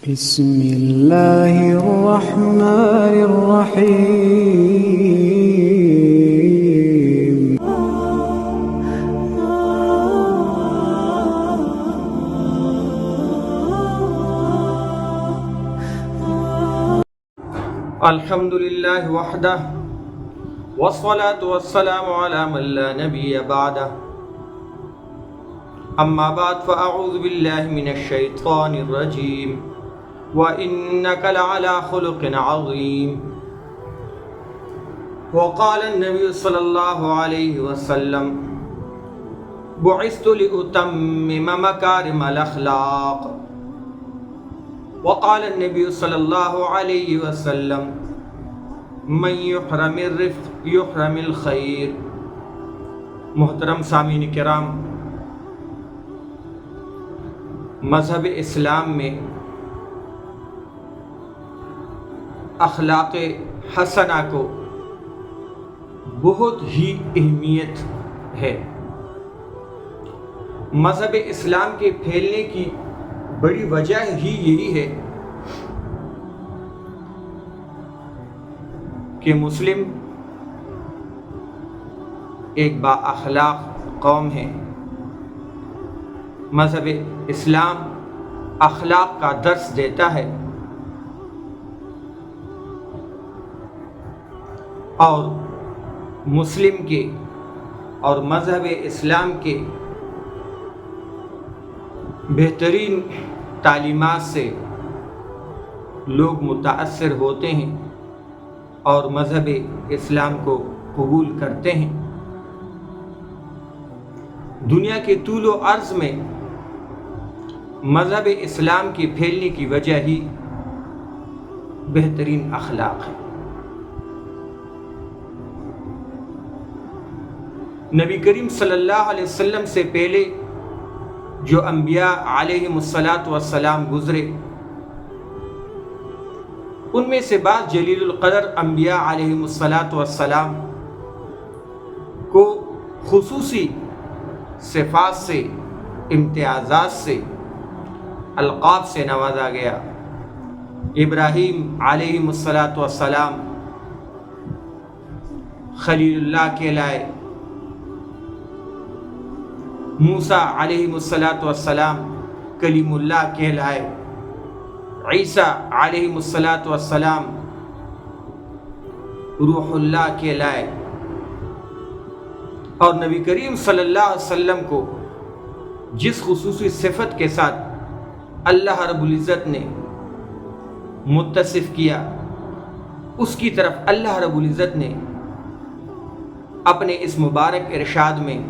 بسم اللہ الرحمن الرحیم الحمد للہ وحدہ والصلاة والسلام علی من لا نبی بعدہ اما بعد فاعوذ باللہ من الشیطان الرجیم وَإِنَّكَ لَعَلَى خُلُقٍ عَظِيمٍ وقال النبي صلی اللہ علیہ وسلم بعثت لأتمم مکارم الاخلاق وقال النبي صلی اللہ علیہ وسلم من يحرم الرفق يحرم الخیر۔ محترم سامعین کرام، مذہب اسلام میں اخلاق حسنہ کو بہت ہی اہمیت ہے۔ مذہب اسلام کے پھیلنے کی بڑی وجہ ہی یہی ہے کہ مسلم ایک با اخلاق قوم ہے۔ مذہب اسلام اخلاق کا درس دیتا ہے اور مسلم کے اور مذہب اسلام کے بہترین تعلیمات سے لوگ متاثر ہوتے ہیں اور مذہب اسلام کو قبول کرتے ہیں۔ دنیا کے طول و عرض میں مذہب اسلام کے پھیلنے کی وجہ ہی بہترین اخلاق ہے۔ نبی کریم صلی اللہ علیہ وسلم سے پہلے جو انبیاء علیہم السلام گزرے، ان میں سے بعض جلیل القدر انبیاء علیہم السلام کو خصوصی صفات سے، امتیازات سے، القاب سے نوازا گیا۔ ابراہیم علیہم السلام خلیل اللہ کہلائے، موسیٰ علیہ السلام کلیم اللہ کہلائے، عیسیٰ علیہ السلام روح اللہ کہلائے، اور نبی کریم صلی اللہ علیہ وسلم کو جس خصوصی صفت کے ساتھ اللہ رب العزت نے متصف کیا، اس کی طرف اللہ رب العزت نے اپنے اس مبارک ارشاد میں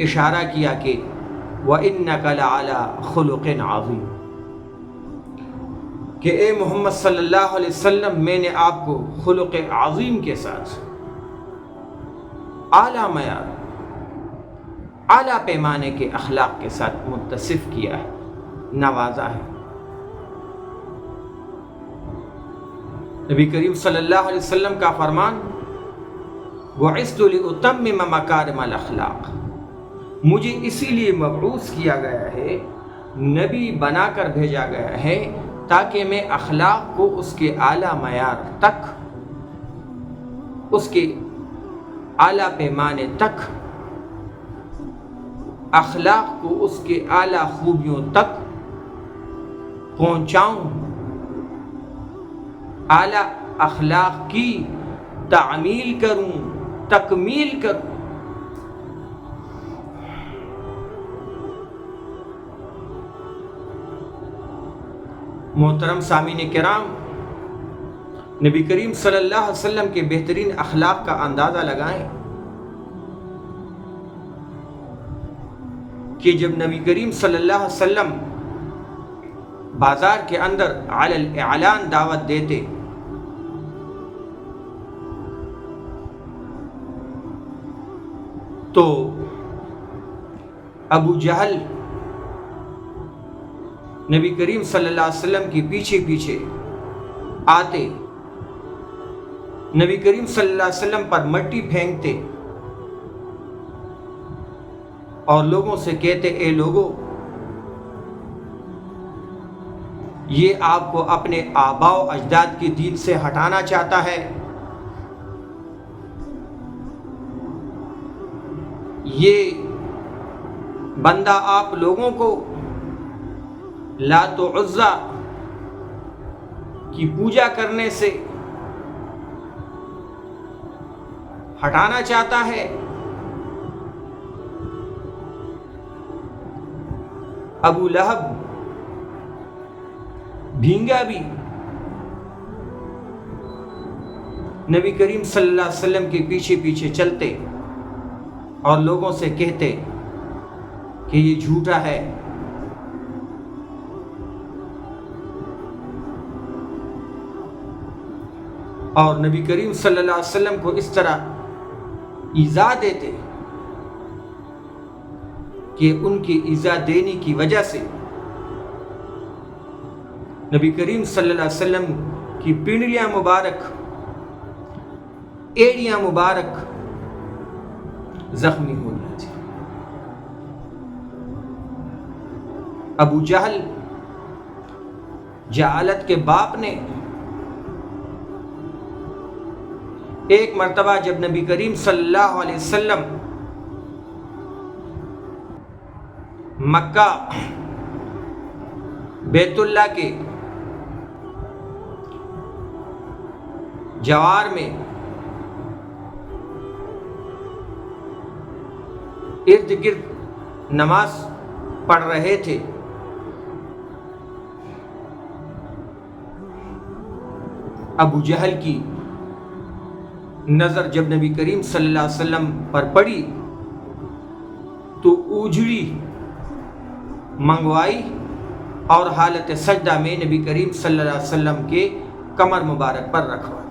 اشارہ کیا کہ وَإِنَّكَ لَعَلَى خُلُقٍ عَظِيمٍ، کہ اے محمد صلی اللہ علیہ وسلم میں نے آپ کو خلق عظیم کے ساتھ اعلیٰ معیار، اعلیٰ پیمانے کے اخلاق کے ساتھ متصف کیا ہے، نوازا ہے۔ نبی کریم صلی اللہ علیہ وسلم کا فرمان بُعِثْتُ لِأُتَمِّمَ مَكَارِمَ الْأَخْلَاقِ، مجھے اسی لیے مبعوث کیا گیا ہے، نبی بنا کر بھیجا گیا ہے تاکہ میں اخلاق کو اس کے اعلیٰ معیار تک، اس کے اعلیٰ پیمانے تک، اخلاق کو اس کے اعلیٰ خوبیوں تک پہنچاؤں، اعلیٰ اخلاق کی تعمیل کروں، تکمیل کروں۔ محترم سامعین کرام، نبی کریم صلی اللہ علیہ وسلم کے بہترین اخلاق کا اندازہ لگائیں کہ جب نبی کریم صلی اللہ علیہ وسلم بازار کے اندر علی الاعلان دعوت دیتے تو ابو جہل نبی کریم صلی اللہ علیہ وسلم کے پیچھے پیچھے آتے، نبی کریم صلی اللہ علیہ وسلم پر مٹی پھینکتے اور لوگوں سے کہتے، اے لوگوں یہ آپ کو اپنے آباء و اجداد کے دین سے ہٹانا چاہتا ہے، یہ بندہ آپ لوگوں کو لات و عزا کی پوجا کرنے سے ہٹانا چاہتا ہے۔ ابو لہب بھینگا بھی نبی کریم صلی اللہ علیہ وسلم کے پیچھے پیچھے چلتے اور لوگوں سے کہتے کہ یہ جھوٹا ہے، اور نبی کریم صلی اللہ علیہ وسلم کو اس طرح ایذا دیتے کہ ان کی ایذا دینے کی وجہ سے نبی کریم صلی اللہ علیہ وسلم کی پنڈلیاں مبارک، ایڑیاں مبارک زخمی ہو جاتی۔ ابو جہل جہالت کے باپ نے ایک مرتبہ جب نبی کریم صلی اللہ علیہ وسلم مکہ بیت اللہ کے جوار میں ارد گرد نماز پڑھ رہے تھے، ابو جہل کی نظر جب نبی کریم صلی اللہ علیہ وسلم پر پڑی تو اجڑی منگوائی اور حالت سجدہ میں نبی کریم صلی اللہ علیہ وسلم کے کمر مبارک پر رکھوائی۔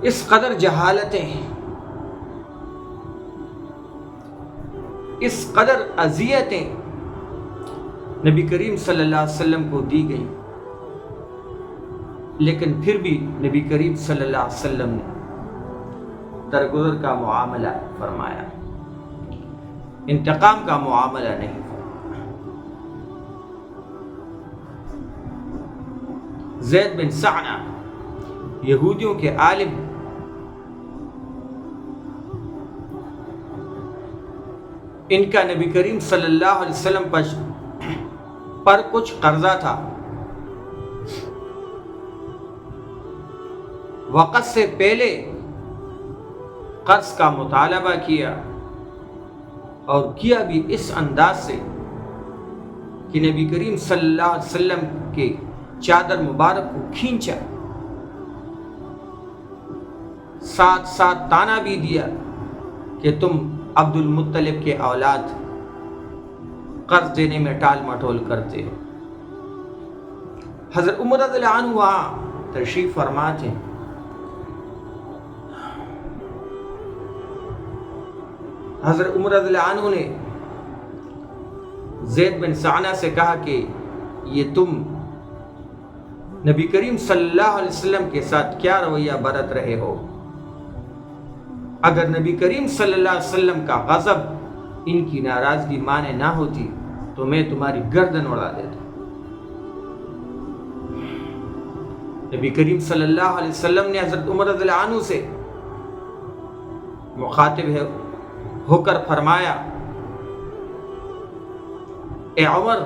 اس قدر جہالتیں، اس قدر اذیتیں نبی کریم صلی اللہ علیہ وسلم کو دی گئی، لیکن پھر بھی نبی کریم صلی اللہ علیہ وسلم نے درگزر کا معاملہ فرمایا، انتقام کا معاملہ نہیں فرمایا۔ زید بن سعنہ یہودیوں کے عالم، ان کا نبی کریم صلی اللہ علیہ وسلم پر کچھ قرضہ تھا، وقت سے پہلے قرض کا مطالبہ کیا، اور کیا بھی اس انداز سے کہ نبی کریم صلی اللہ علیہ وسلم کے چادر مبارک کو کھینچا، ساتھ ساتھ تانا بھی دیا کہ تم عبد المطلب کے اولاد قرض دینے میں ٹال مٹول کرتے ہو۔ حضرت عمر رضی اللہ عنہ وہاں تشریف فرما تھے، حضرت عمر رضی اللہ عنہ نے زید بن سعنہ سے کہا کہ یہ تم نبی کریم صلی اللہ علیہ وسلم کے ساتھ کیا رویہ برت رہے ہو؟ اگر نبی کریم صلی اللہ علیہ وسلم کا غضب ان کی ناراضگی مانے نہ ہوتی تو میں تمہاری گردن اڑا دیتا۔ نبی کریم صلی اللہ علیہ وسلم نے حضرت عمر رضی اللہ عنہ سے مخاطب ہو کر فرمایا، اے عمر،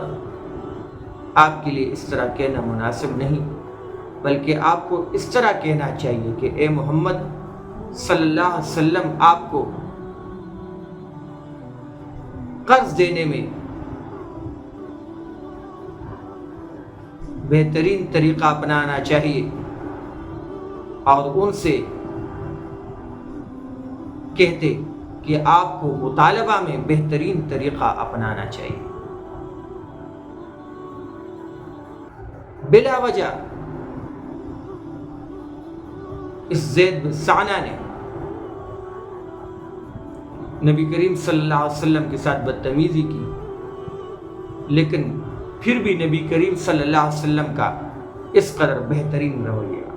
آپ کے لیے اس طرح کہنا مناسب نہیں، بلکہ آپ کو اس طرح کہنا چاہیے کہ اے محمد صلی اللہ علیہ وسلم، آپ کو قرض دینے میں بہترین طریقہ اپنانا چاہیے، اور ان سے کہتے کہ آپ کو مطالبہ میں بہترین طریقہ اپنانا چاہیے۔ بلا وجہ اس زید بن سعنہ نے نبی کریم صلی اللہ علیہ وسلم کے ساتھ بدتمیزی کی، لیکن پھر بھی نبی کریم صلی اللہ علیہ وسلم کا اس قدر بہترین رویہ۔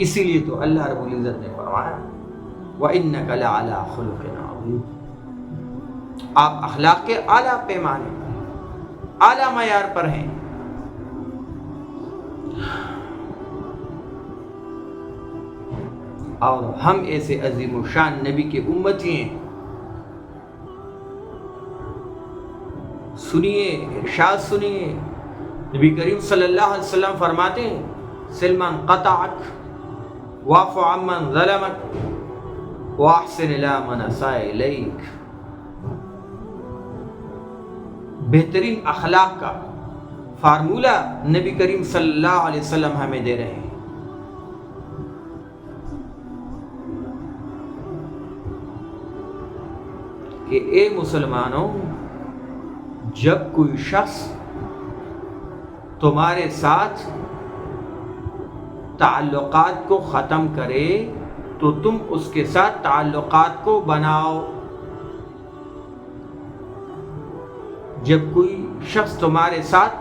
اسی لیے تو اللہ رب العزت نے فرمایا وَإِنَّكَ لَعَلَىٰ خُلُقٍ عَظِيمٍ۔ آپ اخلاق کے اعلیٰ پیمانے اعلیٰ معیار پر ہیں. اور ہم ایسے عظیم الشان نبی کے امتی ہیں. سنیے ارشاد سنیے. نبی کریم صلی اللہ علیہ وسلم فرماتے ہیں سل من قطعک واعف عمن ظلمک واحسن الی من اساء الیک. بہترین اخلاق کا فارمولہ نبی کریم صلی اللہ علیہ وسلم ہمیں دے رہے ہیں کہ اے مسلمانوں، جب کوئی شخص تمہارے ساتھ تعلقات کو ختم کرے تو تم اس کے ساتھ تعلقات کو بناؤ. جب کوئی شخص تمہارے ساتھ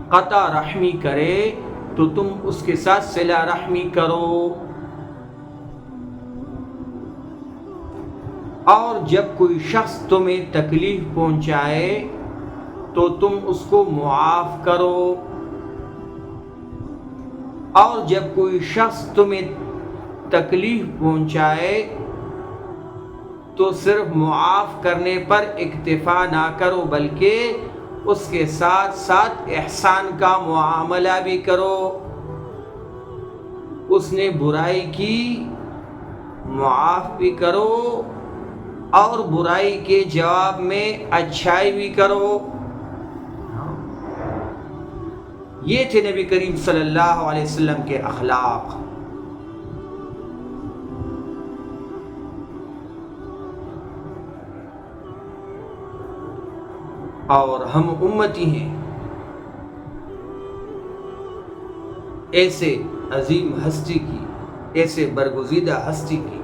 قطع رحمی کرے تو تم اس کے ساتھ صلہ رحمی کرو. اور جب کوئی شخص تمہیں تکلیف پہنچائے تو تم اس کو معاف کرو. اور جب کوئی شخص تمہیں تکلیف پہنچائے تو صرف معاف کرنے پر اکتفا نہ کرو بلکہ اس کے ساتھ ساتھ احسان کا معاملہ بھی کرو. اس نے برائی کی معاف بھی کرو اور برائی کے جواب میں اچھائی بھی کرو. یہ تھے نبی کریم صلی اللہ علیہ وسلم کے اخلاق. اور ہم امتی ہیں ایسے عظیم ہستی کی، ایسے برگزیدہ ہستی کی.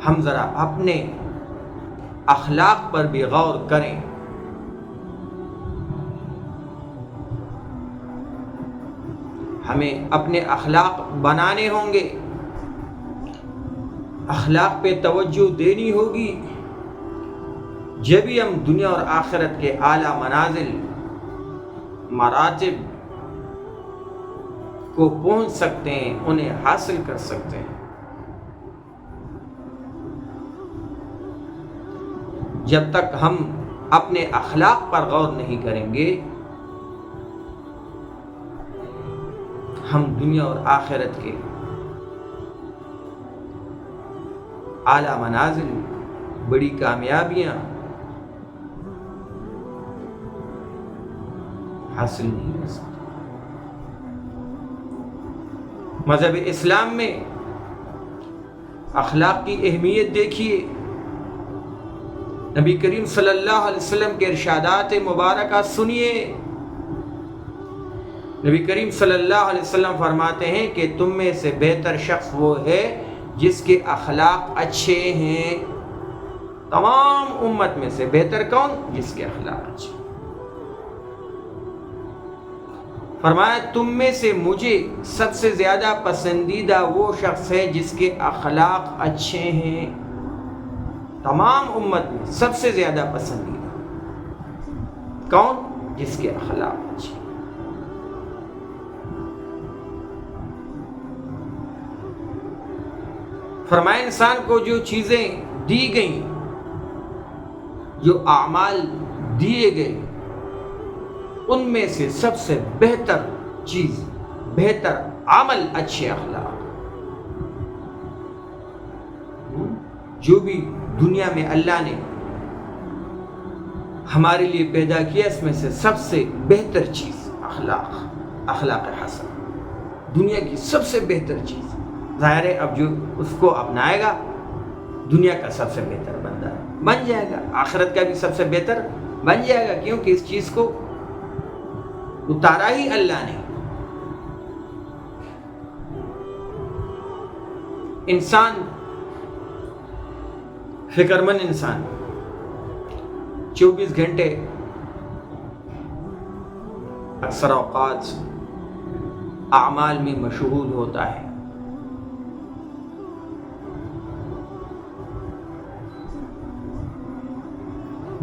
ہم ذرا اپنے اخلاق پر بھی غور کریں. ہمیں اپنے اخلاق بنانے ہوں گے، اخلاق پہ توجہ دینی ہوگی، جبھی ہم دنیا اور آخرت کے اعلیٰ منازل مراتب کو پہنچ سکتے ہیں، انہیں حاصل کر سکتے ہیں. جب تک ہم اپنے اخلاق پر غور نہیں کریں گے ہم دنیا اور آخرت کے اعلیٰ منازل، بڑی کامیابیاں حاصل نہیں کر سکتے. مذہب اسلام میں اخلاق کی اہمیت دیکھیے. نبی کریم صلی اللہ علیہ وسلم کے ارشادات مبارکہ سنیے. نبی کریم صلی اللہ علیہ وسلم فرماتے ہیں کہ تم میں سے بہتر شخص وہ ہے جس کے اخلاق اچھے ہیں. تمام امت میں سے بہتر کون؟ جس کے اخلاق اچھے. فرمایا تم میں سے مجھے سب سے زیادہ پسندیدہ وہ شخص ہے جس کے اخلاق اچھے ہیں. تمام امت میں سب سے زیادہ پسندیدہ کون؟ جس کے اخلاق اچھے. فرمایا انسان کو جو چیزیں دی گئیں، جو اعمال دیے گئے، ان میں سے سب سے بہتر چیز، بہتر عمل اچھے اخلاق. جو بھی دنیا میں اللہ نے ہمارے لیے پیدا کیا اس میں سے سب سے بہتر چیز اخلاق حسن. دنیا کی سب سے بہتر چیز. ظاہر ہے اب جو اس کو اپنائے گا دنیا کا سب سے بہتر بندہ بن جائے گا، آخرت کا بھی سب سے بہتر بن جائے گا، کیونکہ اس چیز کو اتارا ہی اللہ نے. انسان، فکر مند انسان 24 گھنٹے اکثر اوقات اعمال میں مشغول ہوتا ہے.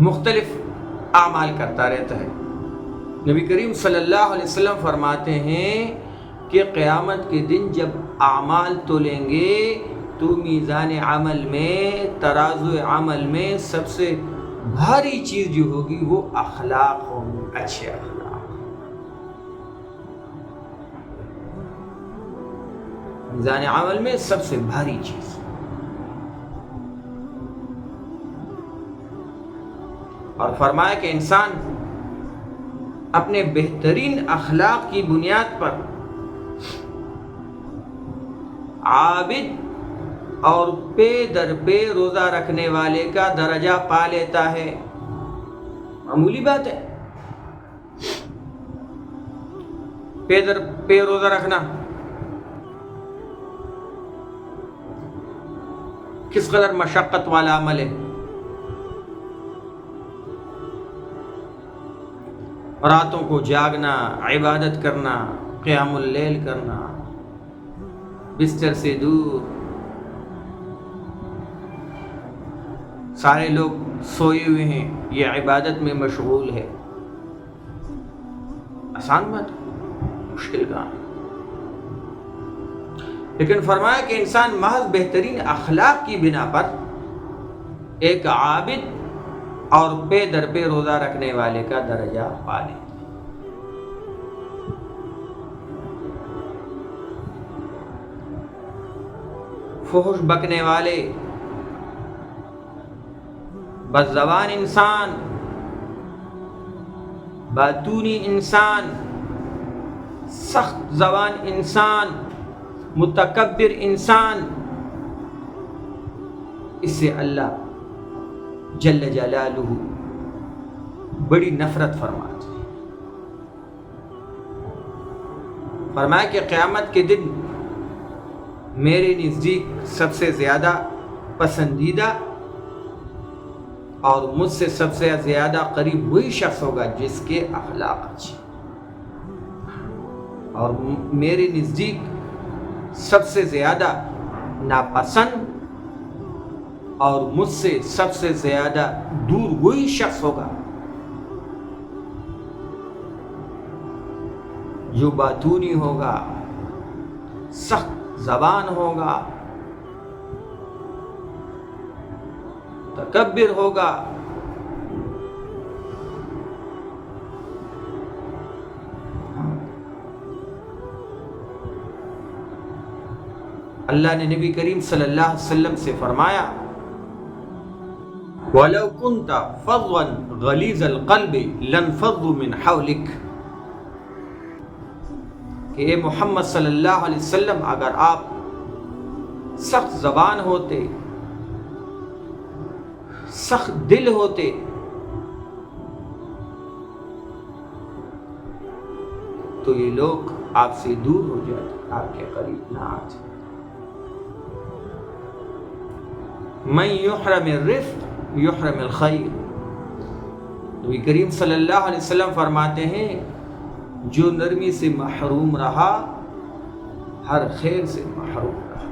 مختلف اعمال کرتا رہتا ہے۔ نبی کریم صلی اللہ علیہ وسلم فرماتے ہیں کہ قیامت کے دن جب اعمال تولیں گے تو میزان عمل میں، ترازو عمل میں سب سے بھاری چیز جو ہوگی وہ اخلاق ہوں گے، اچھے اخلاق۔ میزان عمل میں سب سے بھاری چیز۔ اور فرمایا کہ انسان اپنے بہترین اخلاق کی بنیاد پر عابد اور پے در پے روزہ رکھنے والے کا درجہ پا لیتا ہے۔ معمولی بات ہے پے در پے روزہ رکھنا، کس قدر مشقت والا عمل ہے۔ راتوں کو جاگنا، عبادت کرنا، قیام اللیل کرنا، بستر سے دور، سارے لوگ سوئے ہوئے ہیں، یہ عبادت میں مشغول ہے۔ آسان بات، مشکل کام۔ لیکن فرمایا کہ انسان محض بہترین اخلاق کی بنا پر ایک عابد اور پے در پے روزہ رکھنے والے کا درجہ پا لے۔ فحش بکنے والے، بد زبان انسان، باتونی انسان، سخت زبان انسان، متکبر انسان، اس سے اللہ جل جلالہ بڑی نفرت فرماتے ہیں۔ فرمایا کہ قیامت کے دن میرے نزدیک سب سے زیادہ پسندیدہ اور مجھ سے سب سے زیادہ قریب وہی شخص ہوگا جس کے اخلاق اچھے، اور میرے نزدیک سب سے زیادہ ناپسند اور مجھ سے سب سے زیادہ دور وہی شخص ہوگا جو باتونی ہوگا، سخت زبان ہوگا، تکبر ہوگا۔ اللہ نے نبی کریم صلی اللہ علیہ وسلم سے فرمایا وَلَوْ كُنْتَ فَظًّا غَلِيظَ الْقَلْبِ لَانفَضُّوا مِنْ حَوْلِكَ، کہ اے محمد صلی اللہ علیہ وسلم اگر آپ سخت زبان ہوتے، سخت دل ہوتے، تو یہ لوگ آپ سے دور ہو جاتے، آپ کے قریب نہ آتے۔ من یحرم الرفق یحرم الخیر، نبی کریم صلی اللہ علیہ وسلم فرماتے ہیں جو نرمی سے محروم رہا ہر خیر سے محروم رہا۔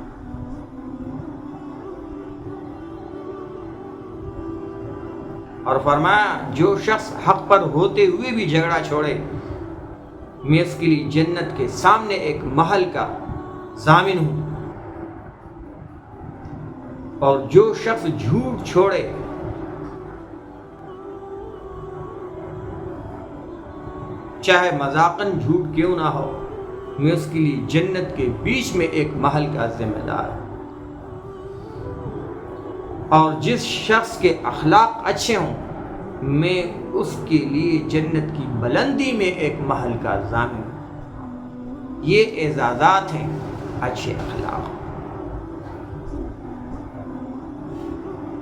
اور فرمایا جو شخص حق پر ہوتے ہوئے بھی جھگڑا چھوڑے میں اس کے لیے جنت کے سامنے ایک محل کا ضامن ہوں، اور جو شخص جھوٹ چھوڑے چاہے مذاقاً جھوٹ کیوں نہ ہو میں اس کے لیے جنت کے بیچ میں ایک محل کا ذمہ دار ہوں، اور جس شخص کے اخلاق اچھے ہوں میں اس کے لیے جنت کی بلندی میں ایک محل کا ضامن ہوں۔ یہ اعزازات ہیں اچھے اخلاق۔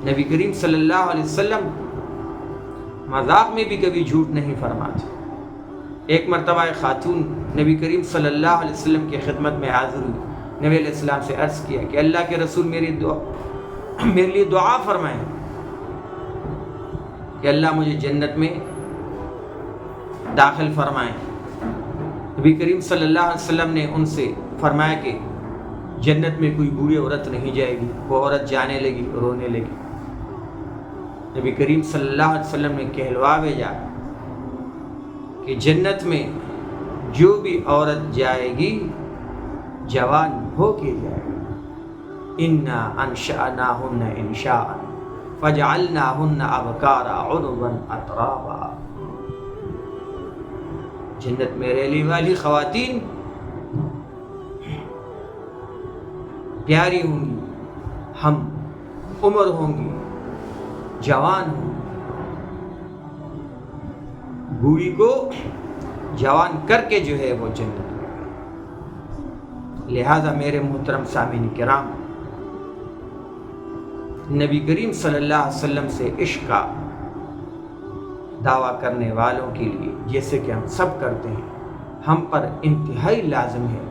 نبی کریم صلی اللہ علیہ وسلم مذاق میں بھی کبھی جھوٹ نہیں فرماتے۔ ایک مرتبہ ایک خاتون نبی کریم صلی اللہ علیہ وسلم کی خدمت میں حاضر ہوئی، نبی علیہ السلام سے عرض کیا کہ اللہ کے رسول میرے لیے دعا فرمائیں کہ اللہ مجھے جنت میں داخل فرمائیں۔ نبی کریم صلی اللہ علیہ وسلم نے ان سے فرمایا کہ جنت میں کوئی بوڑھی عورت نہیں جائے گی۔ وہ عورت جانے لگی، رونے لگی۔ نبی کریم صلی اللہ علیہ وسلم نے کہلوا بھیجا کہ جنت میں جو بھی عورت جائے گی جوان ہو کے جائے گی۔ انا انشأناہن انشاء فجعلناہن ابکارا عربا اترابا۔ جنت میں رہنے والی خواتین پیاری ہوں گی، ہم عمر ہوں گی، جوان ہوں گی۔ بوڑھی کو جوان کر کے جو ہے وہ جنت میں۔ لہذا میرے محترم سامعین کرام، نبی کریم صلی اللہ علیہ وسلم سے عشق کا دعویٰ کرنے والوں کے لیے، جیسے کہ ہم سب کرتے ہیں، ہم پر انتہائی لازم ہے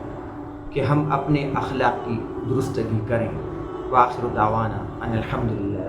کہ ہم اپنے اخلاق کی درستگی کریں۔ وآخر دعوانا ان الحمدللہ